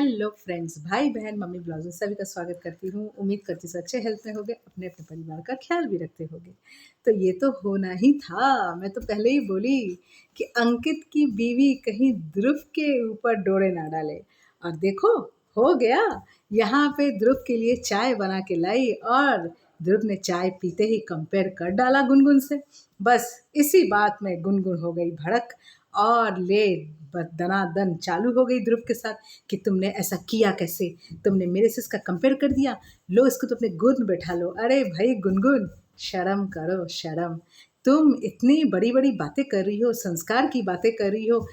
Hello friends, भाई बहन mummy blog में सभी का स्वागत करती हूँ। उम्मीद करती हूँ अच्छे हेल्थ में होगे, अपने अपने परिवार का ख्याल भी रखते होगे। तो ये तो होना ही था। मैं तो पहले ही बोली कि अंकित की बीवी कहीं ध्रुव के ऊपर डोरे ना डाले। और देखो हो गया। यहाँ पे ध्रुव के लिए चाय बना के लाई और ध्रुव ने चाय पीते ही कंपेयर कर डाला गुनगुन से। बस इसी बात में गुनगुन हो गई भड़क और ले दनादन चालू हो गई ध्रुव के साथ कि तुमने ऐसा किया कैसे, तुमने मेरे से इसका कंपेयर कर दिया, लो इसको तो अपने गोद में बैठा लो। अरे भाई गुनगुन, शर्म करो शर्म। तुम इतनी बड़ी बड़ी बातें कर रही हो, संस्कार की बातें कर रही हो,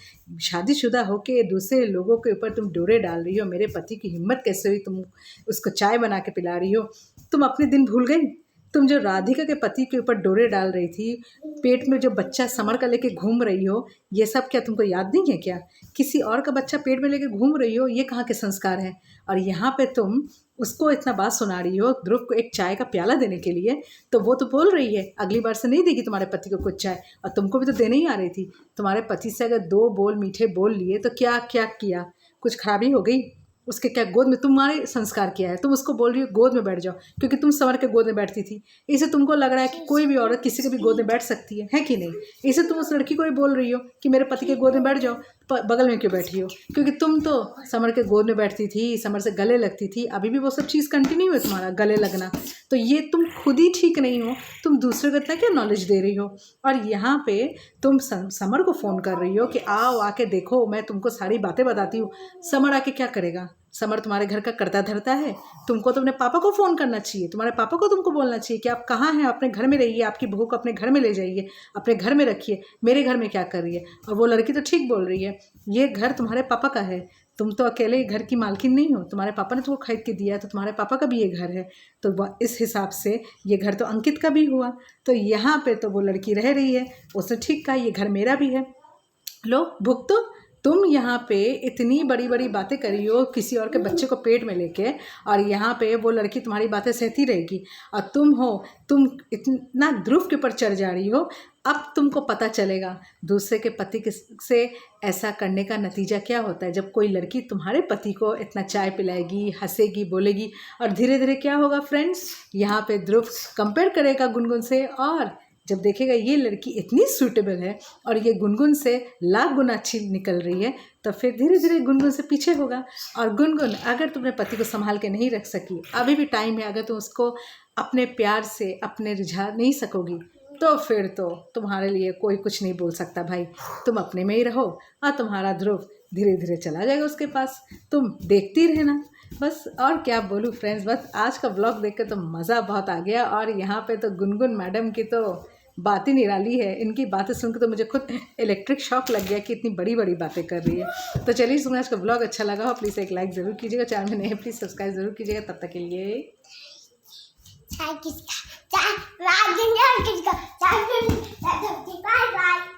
शादीशुदा होके दूसरे लोगों के ऊपर तुम डोरे डाल रही हो। मेरे पति की हिम्मत कैसे हुई, तुम उसको चाय बना के पिला रही हो। तुम अपने दिन भूल गई। तुम जो राधिका के पति के ऊपर डोरे डाल रही थी, पेट में जो बच्चा समर का लेके घूम रही हो, ये सब क्या तुमको याद नहीं है क्या? किसी और का बच्चा पेट में लेके घूम रही हो, ये कहाँ के संस्कार हैं? और यहाँ पे तुम उसको इतना बात सुना रही हो ध्रुव को एक चाय का प्याला देने के लिए, तो वो तो बोल रही है अगली बार से नहीं देगी तुम्हारे पति को कुछ चाय। और तुमको भी तो देने ही आ रही थी। तुम्हारे पति से अगर 2 बोल मीठे बोल लिए तो क्या क्या किया? कुछ खराबी हो गई? उसके क्या गोद में तुम्हारे संस्कार किया है? तुम उसको बोल रही हो गोद में बैठ जाओ, क्योंकि तुम समर के गोद में बैठती थी। इसे तुमको लग रहा है कि कोई भी औरत किसी के भी गोद में बैठ सकती है कि नहीं? इसे तुम उस लड़की को ही बोल रही हो कि मेरे पति के गोद में बैठ जाओ, बगल में क्यों बैठी हो? क्योंकि तुम तो समर के गोद में बैठती थी, समर से गले लगती थी। अभी भी वो सब चीज़ कंटिन्यू है तुम्हारा गले लगना। तो ये तुम खुद ही ठीक नहीं हो, तुम दूसरे को इतना क्या नॉलेज दे रही हो? और यहाँ पे तुम समर को फ़ोन कर रही हो कि आओ आके देखो, मैं तुमको सारी बातें बताती हूँ। समर आके क्या करेगा? समर तुम्हारे घर का करता धरता है। तुमको तो अपने पापा को फ़ोन करना चाहिए, तुम्हारे पापा को तुमको बोलना चाहिए कि आप कहाँ हैं, अपने घर में रहिए, आपकी बहू को अपने घर में ले जाइए, अपने घर में रखिए, मेरे घर में क्या कर रही है? और वो लड़की तो ठीक बोल रही है, ये घर तुम्हारे पापा का है, तुम तो अकेले घर की मालकिन नहीं हो, तुम्हारे पापा ने तुमको खरीद के दिया है, तो तुम्हारे पापा का भी ये घर है। तो इस हिसाब से ये घर तो अंकित का भी हुआ। तो यहाँ पे तो वो लड़की रह रही है, उसने ठीक कहा ये घर मेरा भी है, लो भुगतो। तुम यहाँ पे इतनी बड़ी बड़ी बातें करी हो किसी और के बच्चे को पेट में लेके, और यहाँ पे वो लड़की तुम्हारी बातें सहती रहेगी। और तुम इतना ध्रुव के ऊपर चढ़ जा रही हो। अब तुमको पता चलेगा दूसरे के पति से ऐसा करने का नतीजा क्या होता है। जब कोई लड़की तुम्हारे पति को इतना चाय पिलाएगी, हंसेगी, बोलेगी, और धीरे धीरे क्या होगा फ्रेंड्स, यहाँ पे ध्रुव कंपेयर करेगा गुनगुन से, और जब देखेगा ये लड़की इतनी सूटेबल है और ये गुनगुन से लाख गुना अच्छी निकल रही है, तो फिर धीरे धीरे गुनगुन से पीछे होगा। और गुनगुन, अगर तुमने पति को संभाल के नहीं रख सकी, अभी भी टाइम है, अगर तुम उसको अपने प्यार से अपने रिझा नहीं सकोगी, तो फिर तो तुम्हारे लिए कोई कुछ नहीं बोल सकता भाई। तुम अपने में ही रहो और तुम्हारा ध्रुव धीरे धीरे चला जाएगा उसके पास, तुम देखती रहना। बस और क्या बोलूँ फ्रेंड्स, बस आज का ब्लॉग देख कर तो मज़ा बहुत आ गया। और यहाँ पे तो गुनगुन मैडम की तो बात ही निराली है। इनकी बातें सुनकर तो मुझे खुद इलेक्ट्रिक शॉक लग गया कि इतनी बड़ी बड़ी बातें कर रही है। तो चलिए, सुना आज का ब्लॉग अच्छा लगा हो प्लीज़ एक लाइक ज़रूर कीजिएगा, चैनल में नए प्लीज़ सब्सक्राइब ज़रूर कीजिएगा। तब तक के लिए चाय किसका, चाय बाय बाय।